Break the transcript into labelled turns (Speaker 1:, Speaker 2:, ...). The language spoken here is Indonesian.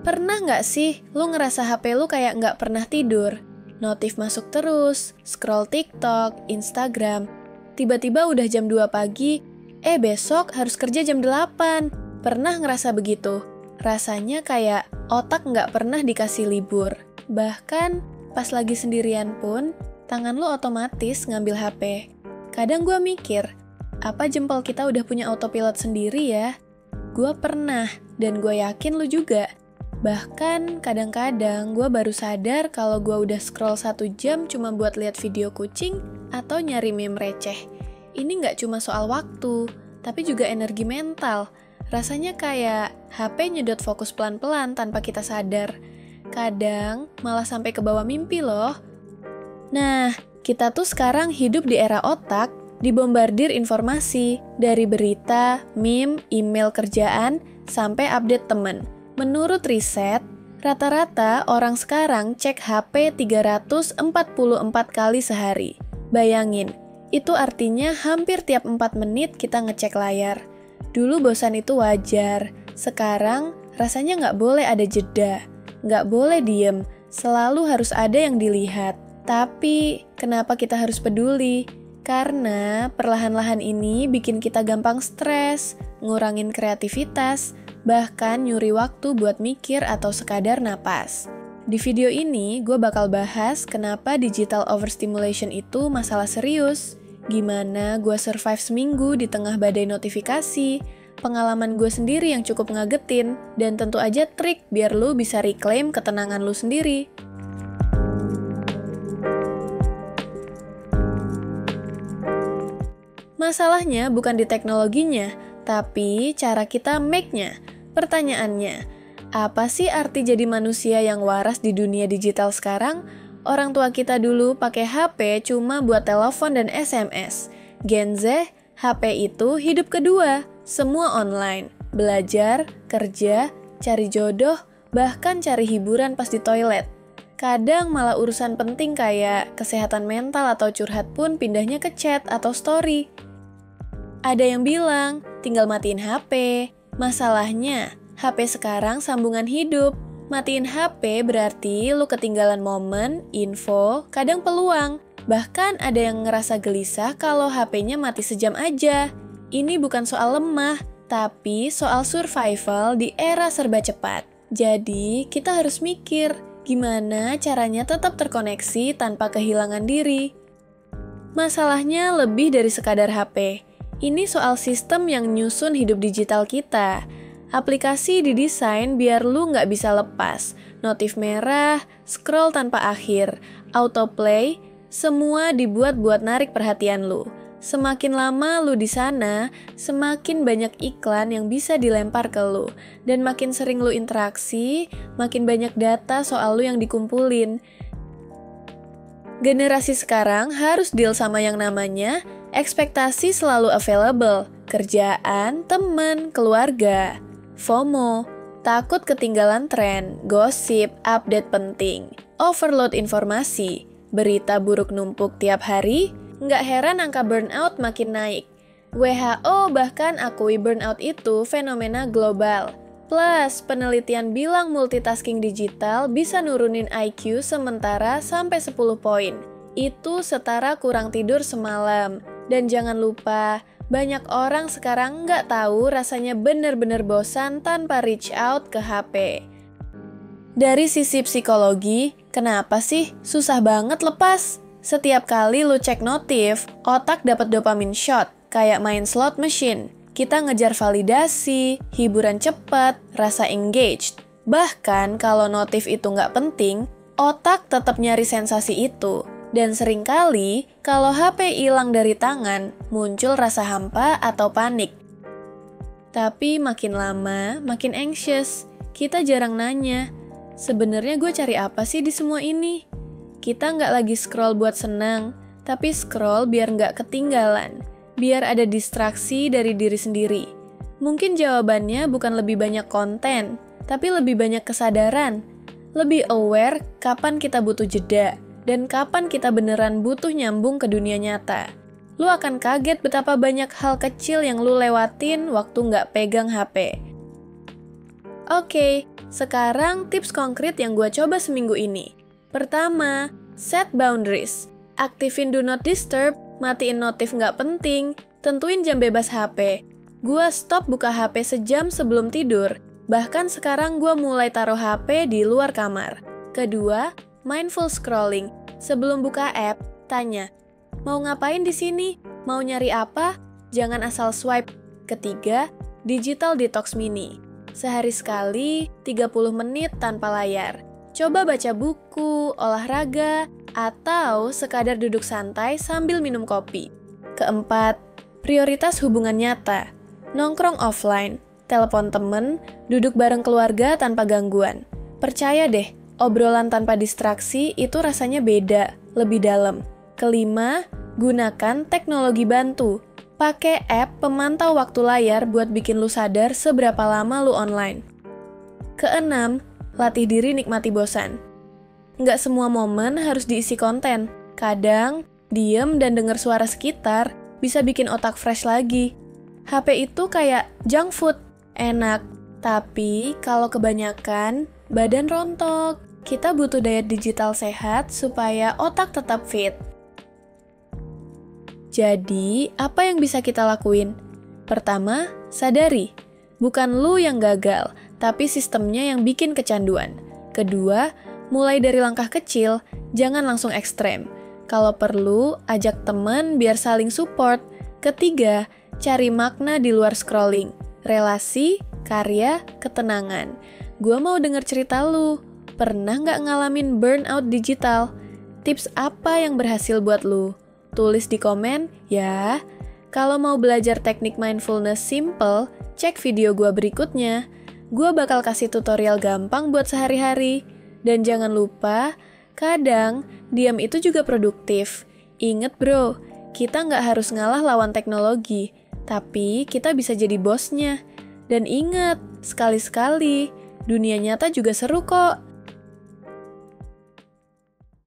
Speaker 1: Pernah nggak sih lu ngerasa HP lu kayak nggak pernah tidur? Notif masuk terus, scroll TikTok, Instagram. Tiba-tiba udah jam 2 pagi, besok harus kerja jam 8. Pernah ngerasa begitu? Rasanya kayak otak nggak pernah dikasih libur. Bahkan pas lagi sendirian pun, tangan lu otomatis ngambil HP. Kadang gue mikir, apa jempol kita udah punya autopilot sendiri ya? Gue pernah, dan gue yakin lu juga. Bahkan kadang-kadang gue baru sadar kalau gue udah scroll 1 jam cuma buat lihat video kucing atau nyari meme receh. Ini nggak cuma soal waktu, tapi juga energi mental. Rasanya kayak HP nyedot fokus pelan-pelan tanpa kita sadar. Kadang malah sampai ke bawah mimpi loh. Nah, kita tuh sekarang hidup di era otak, dibombardir informasi dari berita, meme, email kerjaan, sampai update temen. Menurut riset, rata-rata orang sekarang cek HP 344 kali sehari. Bayangin, itu artinya hampir tiap 4 menit kita ngecek layar. Dulu bosan itu wajar, sekarang rasanya nggak boleh ada jeda, nggak boleh diem, selalu harus ada yang dilihat. Tapi, kenapa kita harus peduli? Karena perlahan-lahan ini bikin kita gampang stres, ngurangin kreativitas, bahkan nyuri waktu buat mikir atau sekadar napas. Di video ini, gue bakal bahas kenapa digital overstimulation itu masalah serius, gimana gue survive seminggu di tengah badai notifikasi, pengalaman gue sendiri yang cukup ngagetin, dan tentu aja trik biar lu bisa reclaim ketenangan lu sendiri. Masalahnya bukan di teknologinya, tapi cara kita make-nya. Pertanyaannya, apa sih arti jadi manusia yang waras di dunia digital sekarang? Orang tua kita dulu pakai HP cuma buat telepon dan SMS. Gen Z, HP itu hidup kedua, semua online. Belajar, kerja, cari jodoh, bahkan cari hiburan pas di toilet. Kadang malah urusan penting kayak kesehatan mental atau curhat pun pindahnya ke chat atau story. Ada yang bilang, tinggal matiin HP. Masalahnya, HP sekarang sambungan hidup. Matiin HP berarti lu ketinggalan momen, info, kadang peluang. Bahkan ada yang ngerasa gelisah kalau HP-nya mati sejam aja. Ini bukan soal lemah, tapi soal survival di era serba cepat. Jadi, kita harus mikir, gimana caranya tetap terkoneksi tanpa kehilangan diri. Masalahnya lebih dari sekadar HP. Ini soal sistem yang nyusun hidup digital kita. Aplikasi didesain biar lu nggak bisa lepas. Notif merah, scroll tanpa akhir, autoplay, semua dibuat buat narik perhatian lu. Semakin lama lu di sana, semakin banyak iklan yang bisa dilempar ke lu. Dan makin sering lu interaksi, makin banyak data soal lu yang dikumpulin. Generasi sekarang harus deal sama yang namanya ekspektasi selalu available, kerjaan, teman, keluarga. FOMO, takut ketinggalan tren, gosip, update penting, overload informasi, berita buruk numpuk tiap hari, nggak heran angka burnout makin naik. WHO bahkan akui burnout itu fenomena global. Plus, penelitian bilang multitasking digital bisa nurunin IQ sementara sampai 10 poin. Itu setara kurang tidur semalam. Dan jangan lupa, banyak orang sekarang nggak tahu rasanya bener-bener bosan tanpa reach out ke HP. Dari sisi psikologi, kenapa sih susah banget lepas? Setiap kali lu cek notif, otak dapat dopamine shot, kayak main slot machine. Kita ngejar validasi, hiburan cepat, rasa engaged. Bahkan kalau notif itu nggak penting, otak tetap nyari sensasi itu. Dan seringkali, kalau HP hilang dari tangan, muncul rasa hampa atau panik. Tapi makin lama, makin anxious. Kita jarang nanya, sebenarnya gue cari apa sih di semua ini? Kita nggak lagi scroll buat senang, tapi scroll biar nggak ketinggalan. Biar ada distraksi dari diri sendiri. Mungkin jawabannya bukan lebih banyak konten, tapi lebih banyak kesadaran. Lebih aware kapan kita butuh jeda. Dan kapan kita beneran butuh nyambung ke dunia nyata. Lu akan kaget betapa banyak hal kecil yang lu lewatin waktu nggak pegang HP. Oke, Sekarang tips konkret yang gue coba seminggu ini. Pertama, set boundaries. Aktifin do not disturb, matiin notif nggak penting, tentuin jam bebas HP. Gue stop buka HP sejam sebelum tidur. Bahkan sekarang gue mulai taruh HP di luar kamar. Kedua, mindful scrolling. Sebelum buka app, tanya, mau ngapain di sini? Mau nyari apa? Jangan asal swipe. Ketiga, digital detox mini. Sehari sekali, 30 menit tanpa layar. Coba baca buku, olahraga, atau sekadar duduk santai sambil minum kopi. Keempat, prioritas hubungan nyata. Nongkrong offline, telepon temen, duduk bareng keluarga tanpa gangguan. Percaya deh, obrolan tanpa distraksi itu rasanya beda, lebih dalam. Kelima, gunakan teknologi bantu. Pakai app pemantau waktu layar buat bikin lu sadar seberapa lama lu online. Keenam, latih diri nikmati bosan. Nggak semua momen harus diisi konten. Kadang, diem dan denger suara sekitar bisa bikin otak fresh lagi. HP itu kayak junk food, enak. Tapi kalau kebanyakan, badan rontok. Kita butuh diet digital sehat supaya otak tetap fit. Jadi, apa yang bisa kita lakuin? Pertama, sadari. Bukan lu yang gagal, tapi sistemnya yang bikin kecanduan. Kedua, mulai dari langkah kecil, jangan langsung ekstrem. Kalau perlu, ajak teman biar saling support. Ketiga, cari makna di luar scrolling. Relasi, karya, ketenangan. Gua mau denger cerita lu. Pernah nggak ngalamin burnout digital? Tips apa yang berhasil buat lu? Tulis di komen, ya. Kalau mau belajar teknik mindfulness simple, cek video gua berikutnya. Gua bakal kasih tutorial gampang buat sehari-hari. Dan jangan lupa, kadang diam itu juga produktif. Ingat bro, kita nggak harus ngalah lawan teknologi, tapi kita bisa jadi bosnya. Dan ingat, sekali-sekali, dunia nyata juga seru kok.